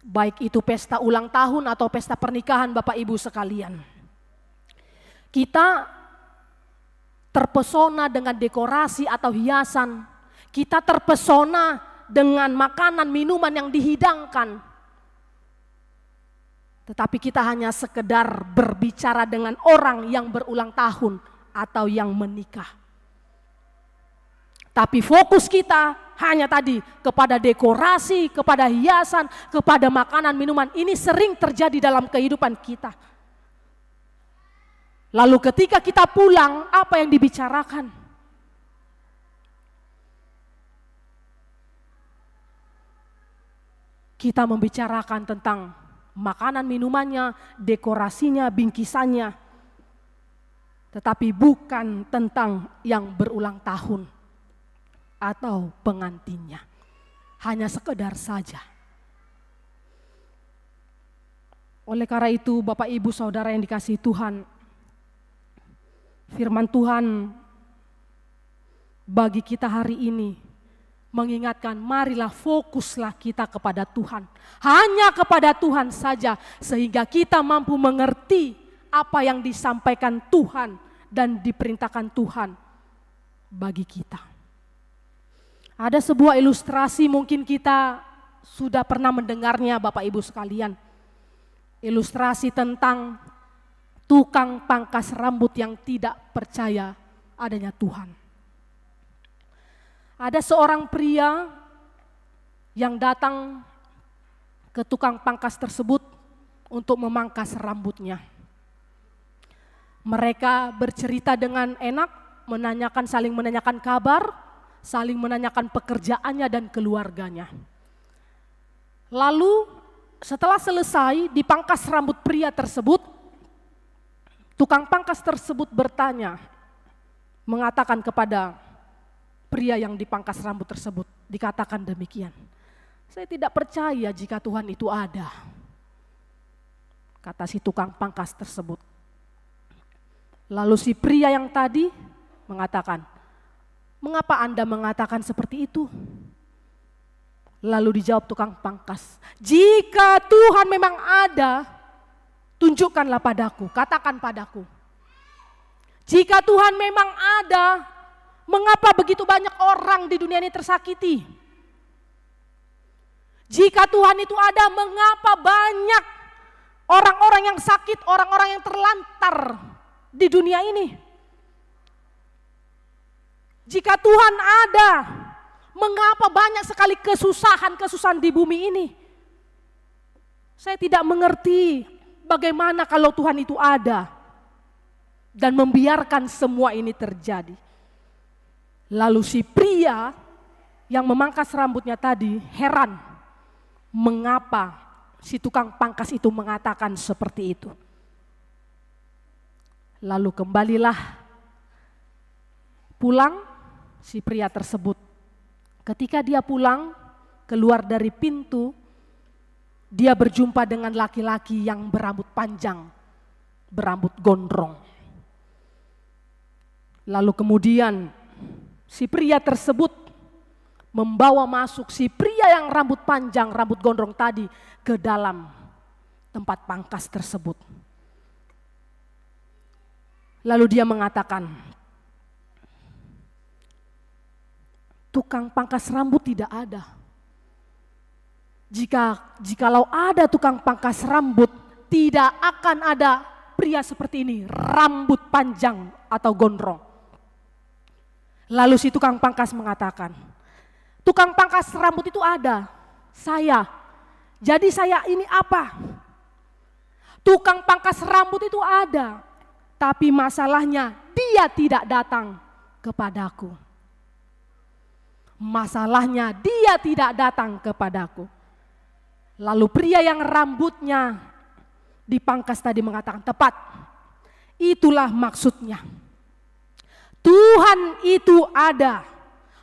Baik itu pesta ulang tahun atau pesta pernikahan Bapak Ibu sekalian. Kita terpesona dengan dekorasi atau hiasan. Kita terpesona dengan makanan, minuman yang dihidangkan. Tetapi kita hanya sekedar berbicara dengan orang yang berulang tahun atau yang menikah. Tapi fokus kita hanya tadi kepada dekorasi, kepada hiasan, kepada makanan, minuman. Ini sering terjadi dalam kehidupan kita. Lalu ketika kita pulang, apa yang dibicarakan? Kita membicarakan tentang makanan minumannya, dekorasinya, bingkisannya. Tetapi bukan tentang yang berulang tahun atau pengantinnya. Hanya sekedar saja. Oleh karena itu Bapak Ibu Saudara yang dikasihi Tuhan, firman Tuhan bagi kita hari ini mengingatkan, marilah fokuslah kita kepada Tuhan. Hanya kepada Tuhan saja, sehingga kita mampu mengerti apa yang disampaikan Tuhan dan diperintahkan Tuhan bagi kita. Ada sebuah ilustrasi mungkin kita sudah pernah mendengarnya Bapak Ibu sekalian. Ilustrasi tentang tukang pangkas rambut yang tidak percaya adanya Tuhan. Ada seorang pria yang datang ke tukang pangkas tersebut untuk memangkas rambutnya. Mereka bercerita dengan enak, saling menanyakan kabar, saling menanyakan pekerjaannya dan keluarganya. Lalu setelah selesai dipangkas rambut pria tersebut, tukang pangkas tersebut bertanya, mengatakan kepada pria yang dipangkas rambut tersebut, dikatakan demikian, "Saya tidak percaya jika Tuhan itu ada," kata si tukang pangkas tersebut. Lalu si pria yang tadi mengatakan, "Mengapa Anda mengatakan seperti itu?" Lalu dijawab tukang pangkas, "Jika Tuhan memang ada, tunjukkanlah padaku, katakan padaku. Jika Tuhan memang ada, mengapa begitu banyak orang di dunia ini tersakiti? Jika Tuhan itu ada, mengapa banyak orang-orang yang sakit, orang-orang yang terlantar di dunia ini? Jika Tuhan ada, mengapa banyak sekali kesusahan-kesusahan di bumi ini? Saya tidak mengerti bagaimana kalau Tuhan itu ada dan membiarkan semua ini terjadi." Lalu si pria yang memangkas rambutnya tadi heran mengapa si tukang pangkas itu mengatakan seperti itu. Lalu kembalilah pulang si pria tersebut. Ketika dia pulang, keluar dari pintu, dia berjumpa dengan laki-laki yang berambut panjang, berambut gondrong. Lalu kemudian si pria tersebut membawa masuk si pria yang rambut panjang, rambut gondrong tadi ke dalam tempat pangkas tersebut. Lalu dia mengatakan, "Tukang pangkas rambut tidak ada. Jikalau ada tukang pangkas rambut, tidak akan ada pria seperti ini, rambut panjang atau gondrong." Lalu si tukang pangkas mengatakan, "Tukang pangkas rambut itu ada, saya. Jadi saya ini apa? Tukang pangkas rambut itu ada, tapi masalahnya dia tidak datang kepadaku. Masalahnya dia tidak datang kepadaku." Lalu pria yang rambutnya dipangkas tadi mengatakan, "Tepat, itulah maksudnya. Tuhan itu ada.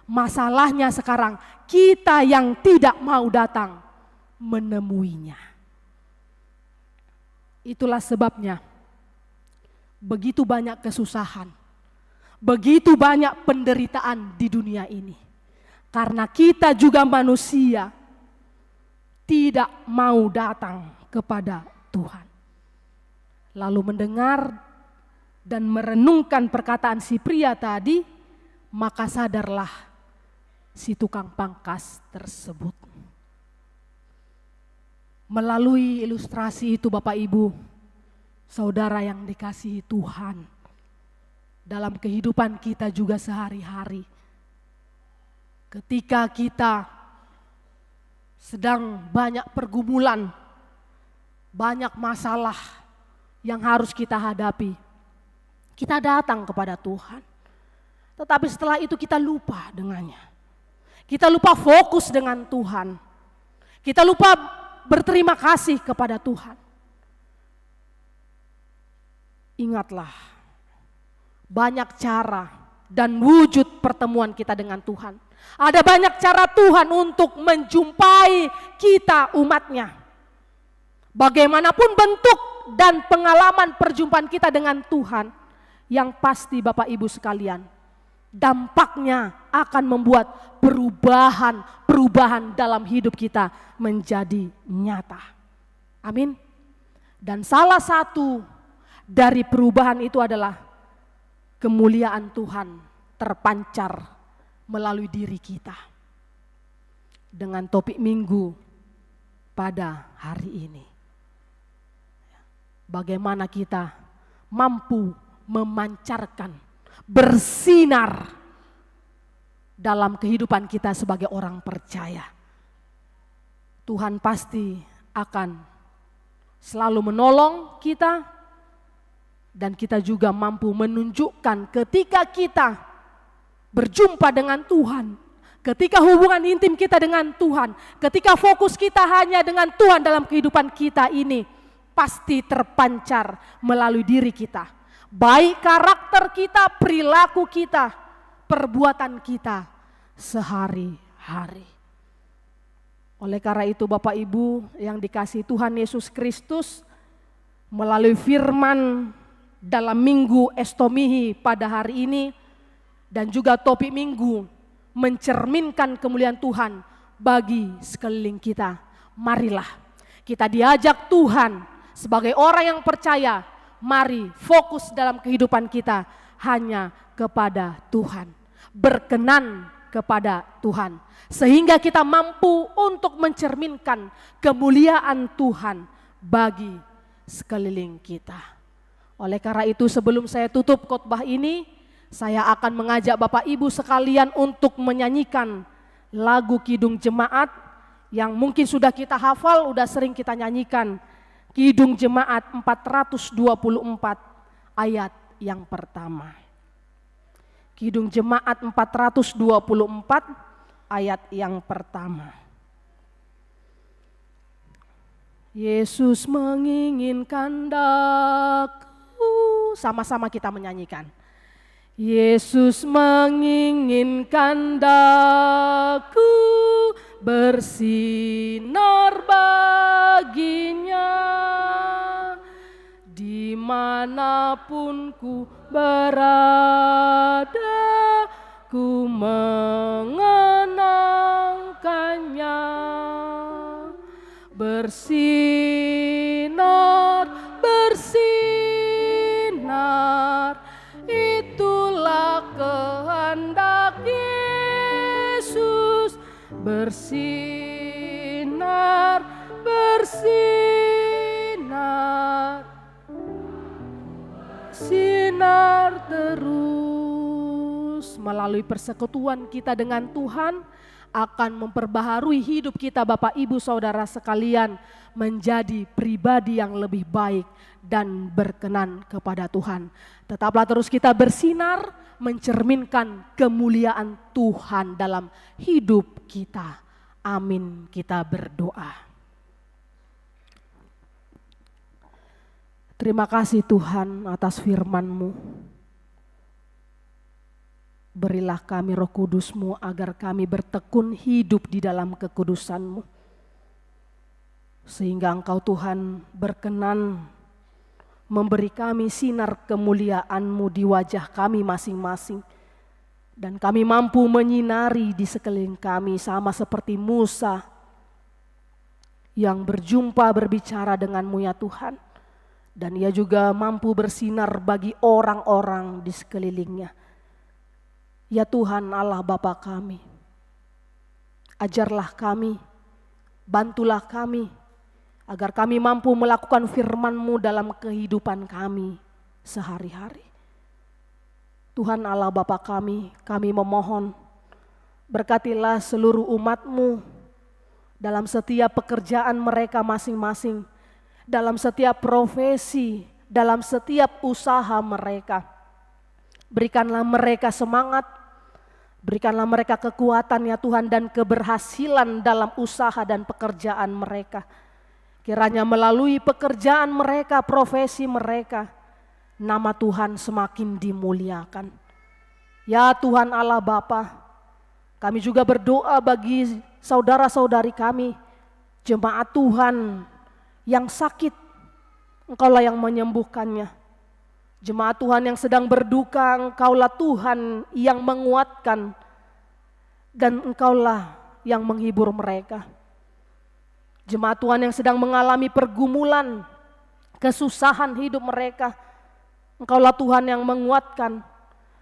Masalahnya sekarang kita yang tidak mau datang menemuinya." Itulah sebabnya begitu banyak kesusahan, begitu banyak penderitaan di dunia ini. Karena kita juga manusia tidak mau datang kepada Tuhan. Lalu mendengar dan merenungkan perkataan si pria tadi, maka sadarlah si tukang pangkas tersebut. Melalui ilustrasi itu Bapak Ibu, saudara yang dikasihi Tuhan, dalam kehidupan kita juga sehari-hari, ketika kita sedang banyak pergumulan, banyak masalah yang harus kita hadapi, kita datang kepada Tuhan. Tetapi setelah itu kita lupa dengannya. Kita lupa fokus dengan Tuhan. Kita lupa berterima kasih kepada Tuhan. Ingatlah, banyak cara dan wujud pertemuan kita dengan Tuhan. Ada banyak cara Tuhan untuk menjumpai kita umatnya. Bagaimanapun bentuk dan pengalaman perjumpaan kita dengan Tuhan, yang pasti Bapak Ibu sekalian, dampaknya akan membuat perubahan dalam hidup kita menjadi nyata. Amin. Dan salah satu dari perubahan itu adalah kemuliaan Tuhan terpancar melalui diri kita. Dengan topik minggu pada hari ini, bagaimana kita mampu memancarkan, bersinar dalam kehidupan kita sebagai orang percaya. Tuhan pasti akan selalu menolong kita, dan kita juga mampu menunjukkan ketika kita berjumpa dengan Tuhan, ketika hubungan intim kita dengan Tuhan, ketika fokus kita hanya dengan Tuhan dalam kehidupan kita ini, pasti terpancar melalui diri kita, baik karakter kita, perilaku kita, perbuatan kita sehari-hari. Oleh karena itu Bapak Ibu yang dikasihi Tuhan Yesus Kristus, melalui firman dalam Minggu Estomihi pada hari ini dan juga topik Minggu mencerminkan kemuliaan Tuhan bagi sekeliling kita. Marilah kita diajak Tuhan sebagai orang yang percaya, mari fokus dalam kehidupan kita hanya kepada Tuhan, berkenan kepada Tuhan, sehingga kita mampu untuk mencerminkan kemuliaan Tuhan bagi sekeliling kita. Oleh karena itu sebelum saya tutup khotbah ini, saya akan mengajak Bapak Ibu sekalian untuk menyanyikan lagu Kidung Jemaat yang mungkin sudah kita hafal, sudah sering kita nyanyikan. Kidung Jemaat 424 ayat yang pertama. Kidung Jemaat 424 ayat yang pertama. Yesus menginginkan daku, sama-sama kita menyanyikan. Yesus menginginkan daku bersinar baginya, dimanapun ku berada, ku mengenangkannya. Bersinar, bersinar, itulah kehendak Yesus. Bersinar, bersinar, sinar terus. Melalui persekutuan kita dengan Tuhan akan memperbaharui hidup kita Bapak Ibu Saudara sekalian menjadi pribadi yang lebih baik dan berkenan kepada Tuhan. Tetaplah terus kita bersinar mencerminkan kemuliaan Tuhan dalam hidup kita. Amin, kita berdoa. Terima kasih Tuhan atas firman-Mu. Berilah kami Roh Kudus-Mu agar kami bertekun hidup di dalam kekudusan-Mu. Sehingga Engkau Tuhan berkenan memberi kami sinar kemuliaan-Mu di wajah kami masing-masing. Dan kami mampu menyinari di sekeliling kami sama seperti Musa yang berjumpa berbicara dengan-Mu ya Tuhan. Dan ia juga mampu bersinar bagi orang-orang di sekelilingnya. Ya Tuhan Allah Bapa kami, ajarlah kami, bantulah kami, agar kami mampu melakukan firman-Mu dalam kehidupan kami sehari-hari. Tuhan Allah Bapa kami memohon, berkatilah seluruh umat-Mu dalam setiap pekerjaan mereka masing-masing, dalam setiap profesi, dalam setiap usaha mereka. Berikanlah mereka semangat, berikanlah mereka kekuatan ya Tuhan dan keberhasilan dalam usaha dan pekerjaan mereka. Kiranya melalui pekerjaan mereka, profesi mereka, nama Tuhan semakin dimuliakan. Ya Tuhan Allah Bapa, kami juga berdoa bagi saudara-saudari kami, jemaat Tuhan yang sakit, Engkaulah yang menyembuhkannya. Jemaat Tuhan yang sedang berduka, Engkaulah Tuhan yang menguatkan dan Engkaulah yang menghibur mereka. Jemaat Tuhan yang sedang mengalami pergumulan, kesusahan hidup mereka, Engkaulah Tuhan yang menguatkan,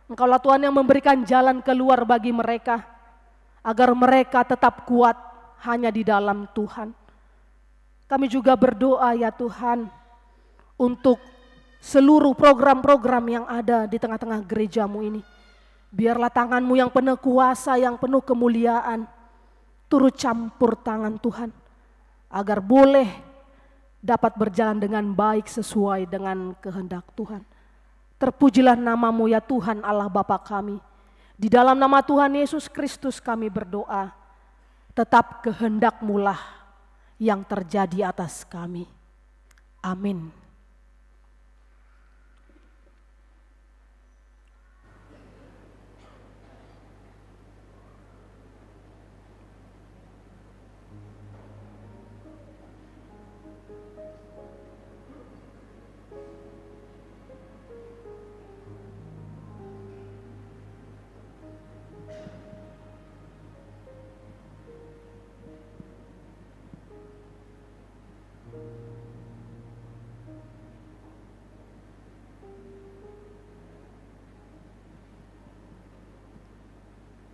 Engkaulah Tuhan yang memberikan jalan keluar bagi mereka, agar mereka tetap kuat hanya di dalam Tuhan. Kami juga berdoa ya Tuhan, untuk seluruh program-program yang ada di tengah-tengah gereja-Mu ini. Biarlah tangan-Mu yang penuh kuasa, yang penuh kemuliaan, turut campur tangan Tuhan, agar boleh dapat berjalan dengan baik sesuai dengan kehendak Tuhan. Terpujilah nama-Mu ya Tuhan Allah Bapa kami. Di dalam nama Tuhan Yesus Kristus kami berdoa, tetap kehendak-Mu lah yang terjadi atas kami. Amin.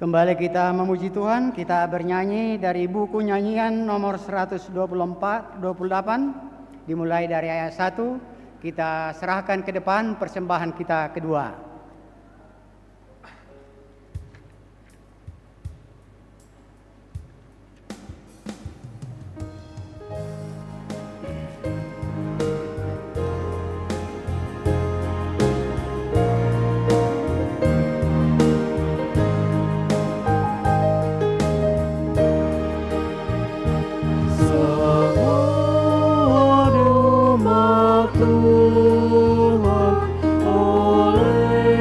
Kembali kita memuji Tuhan, kita bernyanyi dari buku nyanyian nomor 128, dimulai dari ayat 1, kita serahkan ke depan persembahan kita kedua. Semua di rumah Tuhan oleh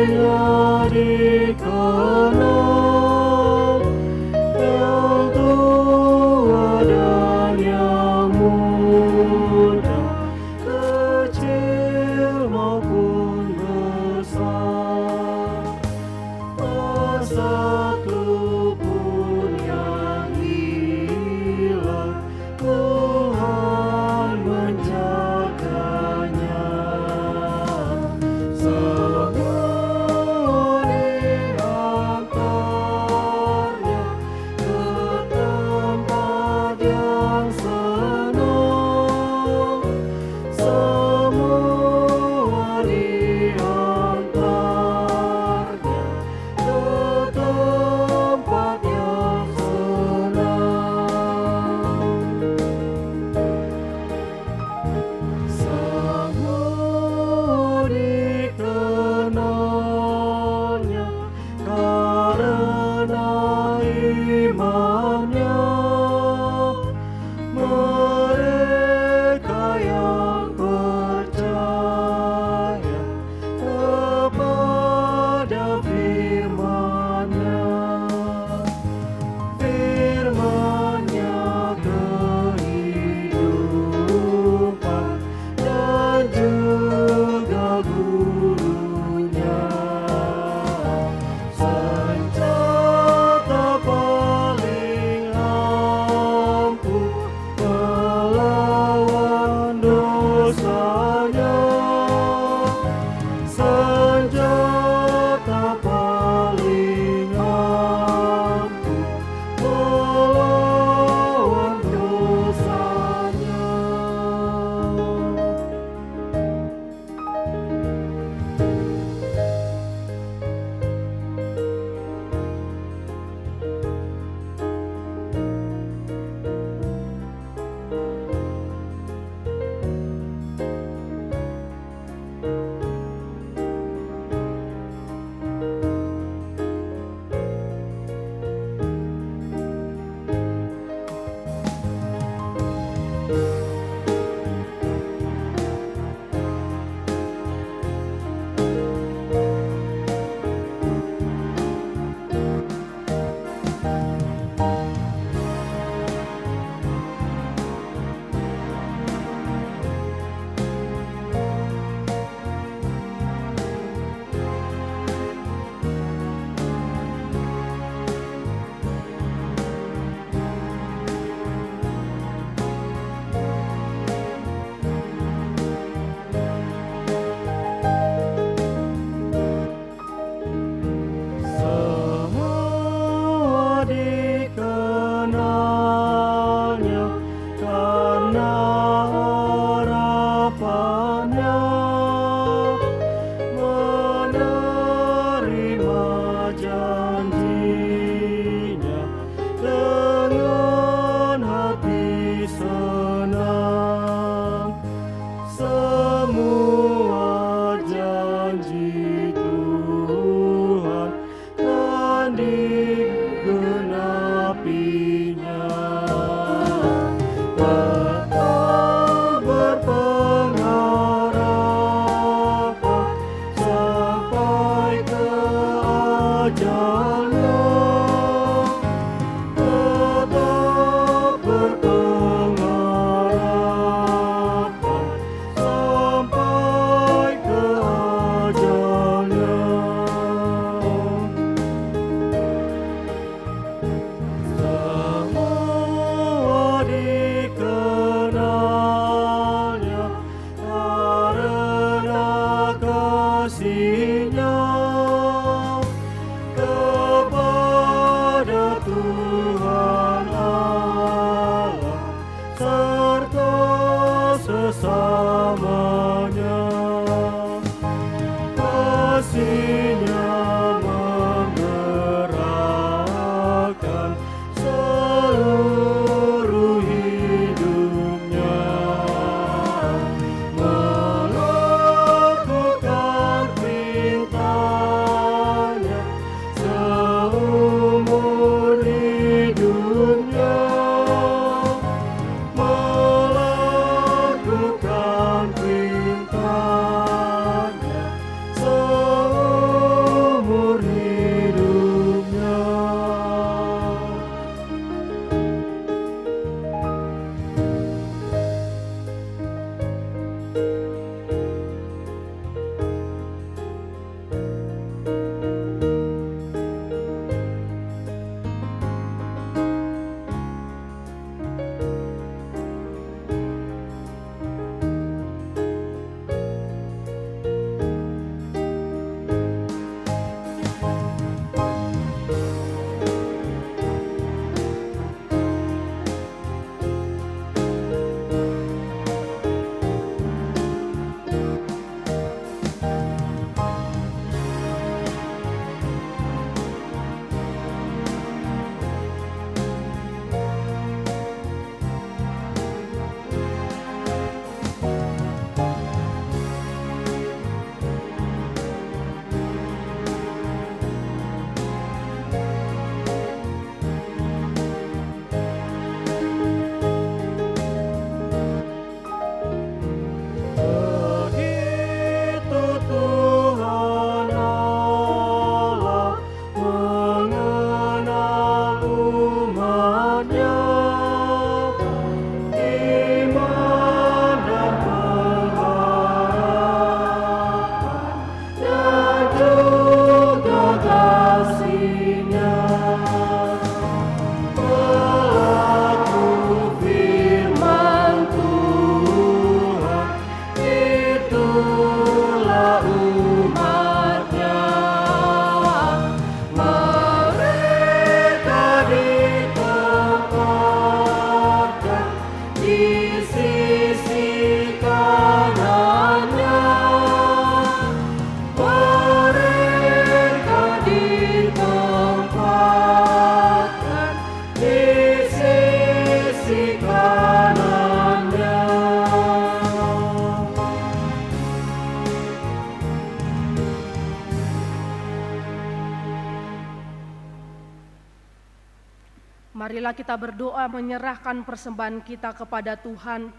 Marilah kita berdoa menyerahkan persembahan kita kepada Tuhan.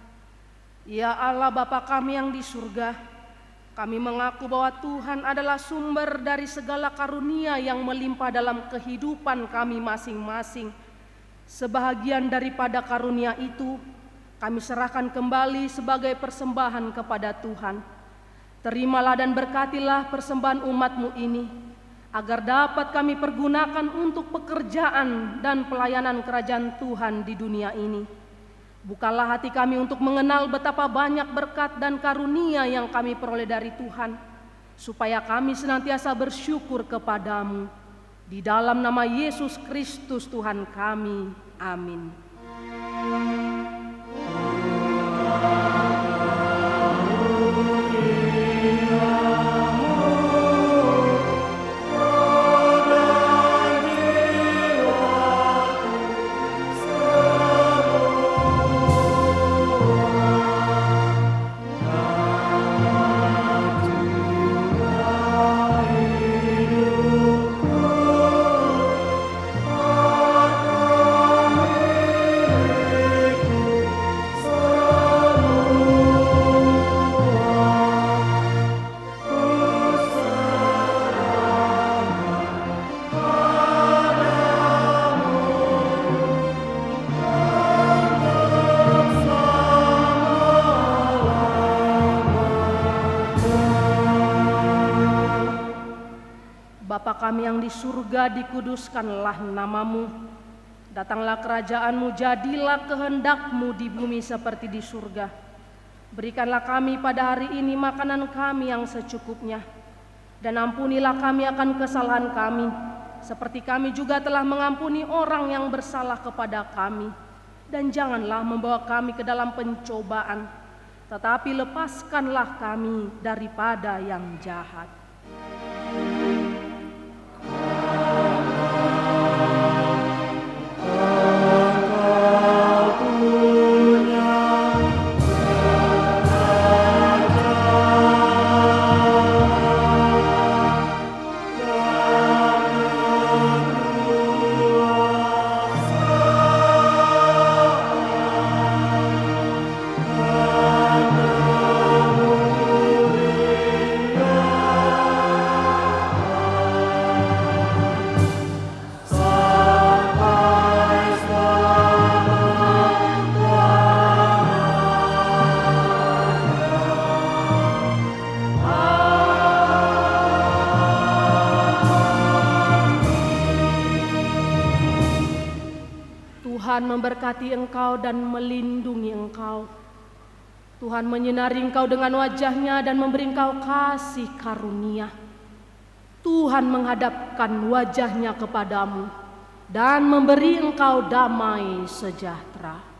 Ya Allah Bapa kami yang di surga, kami mengaku bahwa Tuhan adalah sumber dari segala karunia yang melimpah dalam kehidupan kami masing-masing. Sebahagian daripada karunia itu kami serahkan kembali sebagai persembahan kepada Tuhan. Terimalah dan berkatilah persembahan umat-Mu ini, agar dapat kami pergunakan untuk pekerjaan dan pelayanan kerajaan Tuhan di dunia ini. Bukalah hati kami untuk mengenal betapa banyak berkat dan karunia yang kami peroleh dari Tuhan, supaya kami senantiasa bersyukur kepadamu. Di dalam nama Yesus Kristus Tuhan kami. Amin. Bapa kami yang di surga, dikuduskanlah nama-Mu. Datanglah kerajaan-Mu, jadilah kehendak-Mu di bumi seperti di surga. Berikanlah kami pada hari ini makanan kami yang secukupnya. Dan ampunilah kami akan kesalahan kami, seperti kami juga telah mengampuni orang yang bersalah kepada kami. Dan janganlah membawa kami ke dalam pencobaan, tetapi lepaskanlah kami daripada yang jahat. Tuhan memberkati engkau dan melindungi engkau. Tuhan menyinari engkau dengan wajah-Nya dan memberi engkau kasih karunia. Tuhan menghadapkan wajah-Nya kepadamu dan memberi engkau damai sejahtera.